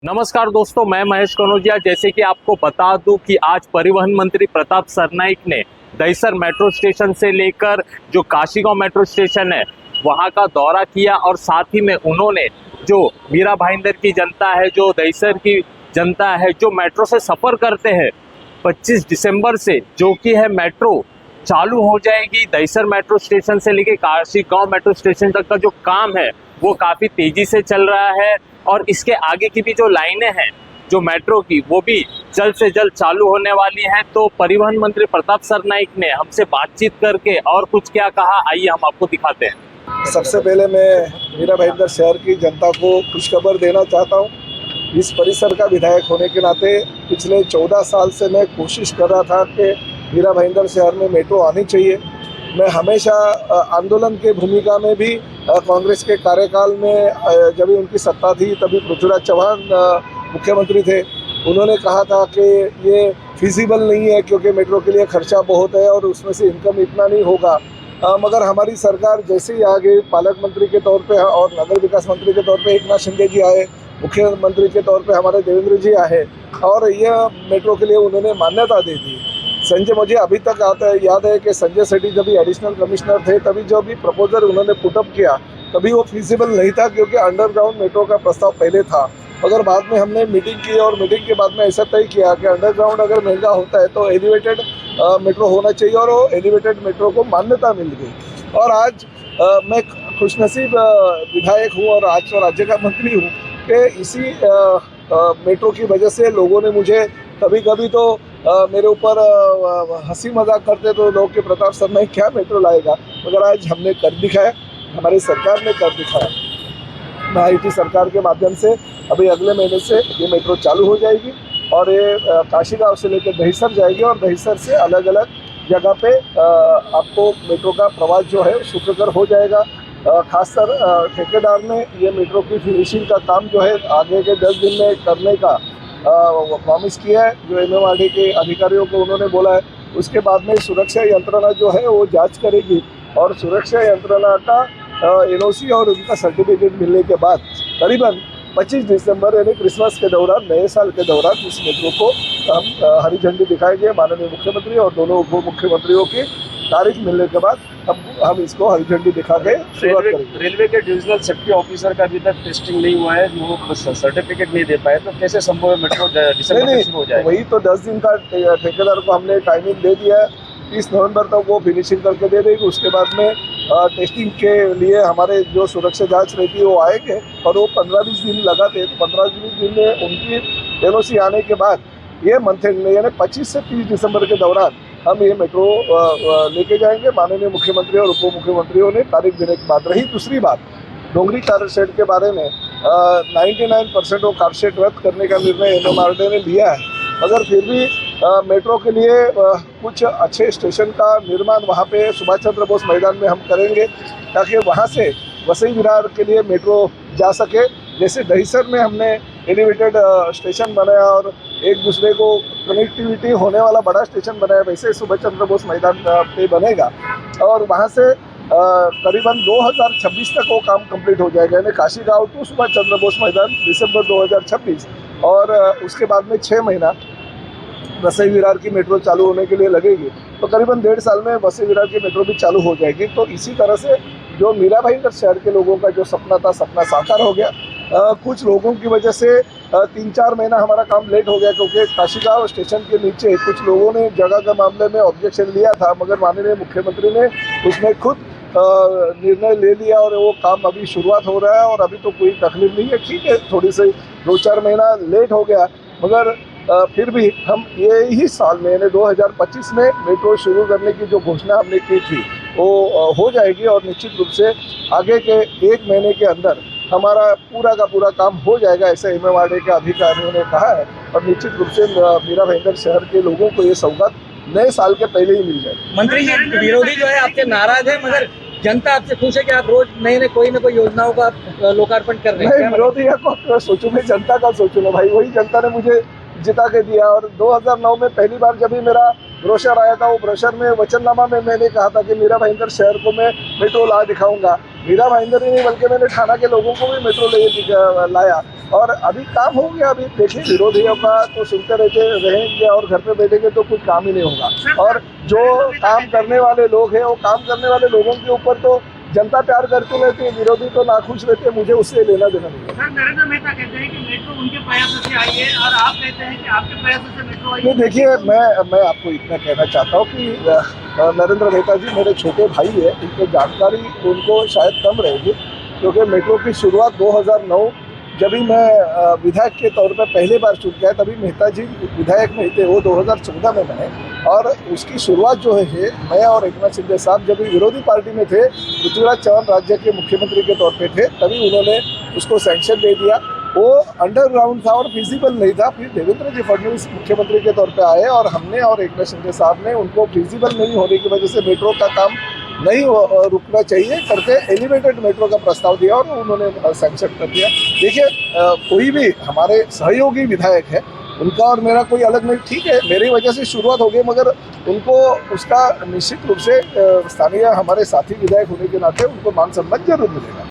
नमस्कार दोस्तों, मैं महेश कनौजिया। जैसे कि आपको बता दूं कि आज परिवहन मंत्री प्रताप सरनाईक ने दहिसर मेट्रो स्टेशन से लेकर जो काशीगांव मेट्रो स्टेशन है वहां का दौरा किया और साथ ही में उन्होंने जो मीरा भाईंदर की जनता है, जो दहिसर की जनता है, जो मेट्रो से सफ़र करते हैं, 25 दिसंबर से जो कि है मेट्रो चालू हो जाएगी। दहिसर मेट्रो स्टेशन से लेकर काशीगांव मेट्रो स्टेशन तक का जो काम है वो काफ़ी तेज़ी से चल रहा है और इसके आगे की भी जो लाइनें हैं जो मेट्रो की, वो भी जल्द से जल्द चालू होने वाली हैं। तो परिवहन मंत्री प्रताप सरनाईक ने हमसे बातचीत करके और कुछ क्या कहा, आइए हम आपको दिखाते हैं। सबसे पहले मैं मीरा भाईंदर शहर की जनता को खुशखबर देना चाहता हूँ। इस परिसर का विधायक होने के नाते पिछले 14 साल से मैं कोशिश कर रहा था कि मीरा भाईंदर शहर में मेट्रो आनी चाहिए। मैं हमेशा आंदोलन के भूमिका में भी कांग्रेस के कार्यकाल में जब उनकी सत्ता थी तभी पृथ्वीराज चौहान मुख्यमंत्री थे। उन्होंने कहा था कि ये फिजिबल नहीं है क्योंकि मेट्रो के लिए खर्चा बहुत है और उसमें से इनकम इतना नहीं होगा। मगर हमारी सरकार जैसे ही आगे पालक मंत्री के तौर पे और नगर विकास मंत्री के तौर पे एकनाथ शिंदे जी आए, मुख्यमंत्री के तौर पे हमारे देवेंद्र जी आए और यह मेट्रो के लिए उन्होंने मान्यता दे दी। संजय, मुझे अभी तक याद है कि संजय सेठी जब भी एडिशनल कमिश्नर थे तभी जो भी प्रपोजल उन्होंने पुटअप किया तभी वो फिजिबल नहीं था क्योंकि अंडरग्राउंड मेट्रो का प्रस्ताव पहले था। मगर बाद में हमने मीटिंग की और मीटिंग के बाद में ऐसा तय किया कि अंडरग्राउंड अगर महंगा होता है तो एलिवेटेड मेट्रो होना चाहिए और वो एलिवेटेड मेट्रो को मान्यता मिल गई। और आज मैं खुशनसीब विधायक हूँ और आज तो राज्य का मंत्री हूँ कि इसी मेट्रो की वजह से लोगों ने मुझे कभी कभी तो मेरे ऊपर हंसी मजाक करते तो लोग के प्रताप सरनाईक क्या मेट्रो लाएगा, मगर आज हमने कर दिखाया, हमारी सरकार ने कर दिखाया। MIT सरकार के माध्यम से अभी अगले महीने से ये मेट्रो चालू हो जाएगी और ये काशीगांव से लेकर दहिसर जाएगी और दहिसर से अलग अलग जगह पे आपको मेट्रो का प्रवास जो है सुखकर हो जाएगा। खासकर ठेकेदार ने ये मेट्रो की फिनिशिंग का काम जो है आगे के 10 दिन में करने का प्रॉमिस किया है, जो MMRD के अधिकारियों को उन्होंने बोला है। उसके बाद में सुरक्षा यंत्रणा जो है वो जांच करेगी और सुरक्षा यंत्रणा का NOC और उनका सर्टिफिकेट मिलने के बाद करीबन 25 दिसंबर यानी क्रिसमस के दौरान, नए साल के दौरान इस मेट्रो को हम हरी झंडी दिखाएंगे। माननीय मुख्यमंत्री और दोनों उप मुख्यमंत्रियों की तारीख मिलने के बाद हम इसको हरी झंडी दिखा के शुरुआत करेंगे। रेलवे के डिविजनल सेफ्टी ऑफिसर का अभी तक टेस्टिंग नहीं हुआ है, वो सर्टिफिकेट नहीं दे पाए, तो कैसे संभव है मेट्रो दिसंबर में शुरू हो जाए? वही तो 10 दिन का ठेकेदार को हमने टाइमिंग दे दिया है। 30 नवंबर तक वो फिनिशिंग करके दे देगी। उसके बाद में टेस्टिंग के लिए हमारे जो सुरक्षा जांच रहती है वो आएंगे और वो 15-20 दिन लगाते हैं। तो 15-20 दिन में उनकी NOC आने के बाद ये मंथ एंड में यानी 25 से 30 दिसंबर के दौरान हम ये मेट्रो लेके जाएंगे। माननीय मुख्यमंत्री और उप मुख्यमंत्रियों ने तारीख देने के बाद। रही दूसरी बात डोंगरी कार शेड के बारे में, 99% वो कार शेड रद्द करने का निर्णय MMRD ने लिया है, मगर फिर भी मेट्रो के लिए कुछ अच्छे स्टेशन का निर्माण वहाँ पे सुभाष चंद्र बोस मैदान में हम करेंगे ताकि वहाँ से वसई विरार के लिए मेट्रो जा सके। जैसे दहिसर में हमने एलिवेटेड स्टेशन बनाया और एक दूसरे को कनेक्टिविटी होने वाला बड़ा स्टेशन बनाया, वैसे सुभाष चंद्र बोस मैदान पे बनेगा और वहाँ से करीबन 2026 तक वो काम कंप्लीट हो जाएगा। यानी काशीगांव टू सुभाष चंद्र बोस मैदान दिसंबर 2026 और उसके बाद में 6 महीना वसई विरार की मेट्रो चालू होने के लिए लगेगी। तो करीबन 1.5 साल में वसई विरार की मेट्रो भी चालू हो जाएगी। तो इसी तरह से जो मीरा भाईंदर शहर के लोगों का जो सपना था, सपना साकार हो गया। कुछ लोगों की वजह से 3-4 महीना हमारा काम लेट हो गया क्योंकि काशीगांव स्टेशन के नीचे कुछ लोगों ने जगह के मामले में ऑब्जेक्शन लिया था, मगर माननीय मुख्यमंत्री ने उसमें खुद निर्णय ले लिया और वो काम अभी शुरुआत हो रहा है और अभी तो कोई तकलीफ नहीं है। ठीक है, थोड़ी सी 2-4 महीना लेट हो गया, मगर फिर भी हम यही साल में यानी 2025 में मेट्रो शुरू करने की जो घोषणा हमने की थी वो हो जाएगी और निश्चित रूप से आगे के 1 महीने के अंदर हमारा पूरा का पूरा काम हो जाएगा, ऐसा MMRD के अधिकारियों ने कहा है। और निश्चित रूप से मीरा भाईंदर शहर के लोगों को ये सौगात नए साल के पहले ही मिल जाएगी। मंत्री जी, विरोधी जो है आपके नाराज है, मगर जनता आपसे खुश है कि आप रोज नए कोई ना कोई योजनाओं का लोकार्पण कर रहे हैं। विरोधी को सोचूं, मैं जनता का सोचूं ना भाई, वही जनता ने मुझे जिता के दिया। और 2009 में पहली बार जब भी मेरा ब्रोशर आया था, वो ब्रोशर में वचननामा में मैंने कहा था कि मीरा भाईंदर शहर को मैं मेट्रो ला दिखाऊंगा। मीरा भाईंदर ही नहीं बल्कि मैंने ठाणा के लोगों को भी मेट्रो लाया। और अभी काम हो गया। अभी देखिए विरोधियों का तो सुनते रहते रहेंगे और घर पे बैठेंगे तो कुछ काम ही नहीं होगा। और जो काम करने वाले लोग हैं वो काम करने वाले लोगों के ऊपर तो जनता प्यार करती रहती है, विरोधी तो नाखुश रहते हैं। मुझे उससे लेना देना नहीं है। सर नरेंद्र मेहता कहते हैं कि मेट्रो उनके प्रयासों से आई है और आप कहते हैं कि आपके प्रयासों से मेट्रो आई नहीं, है। देखिए मैं आपको इतना कहना चाहता हूँ कि नरेंद्र मेहता जी मेरे छोटे भाई है, इनकी जानकारी उनको शायद कम रहेगी, क्योंकि मेट्रो की शुरुआत 2009 जब भी मैं विधायक के तौर पर पहली बार चुन गया, तभी मेहता जी विधायक नहीं थे, वो 2014 में बने। और उसकी शुरुआत जो है मैं और एकनाथ शिंदे साहब जब भी विरोधी पार्टी में थे, पृथ्वीराज चौहान राज्य के मुख्यमंत्री के तौर पे थे, तभी उन्होंने उसको सैंक्शन दे दिया। वो अंडरग्राउंड था और फिजिबल नहीं था। फिर देवेंद्र जी फडणवीस मुख्यमंत्री के तौर पे आए और हमने और एकनाथ शिंदे साहब ने उनको फिजिबल नहीं होने की वजह से मेट्रो का काम नहीं रुकना चाहिए करके एलिवेटेड मेट्रो का प्रस्ताव दिया और उन्होंने सैंक्शन कर दिया। देखिए कोई भी हमारे सहयोगी विधायक है, उनका और मेरा कोई अलग नहीं, ठीक है मेरी वजह से शुरुआत हो गई, मगर उनको उसका निश्चित रूप से स्थानीय हमारे साथी विधायक होने के नाते उनको मान सम्मान जरूर मिलेगा।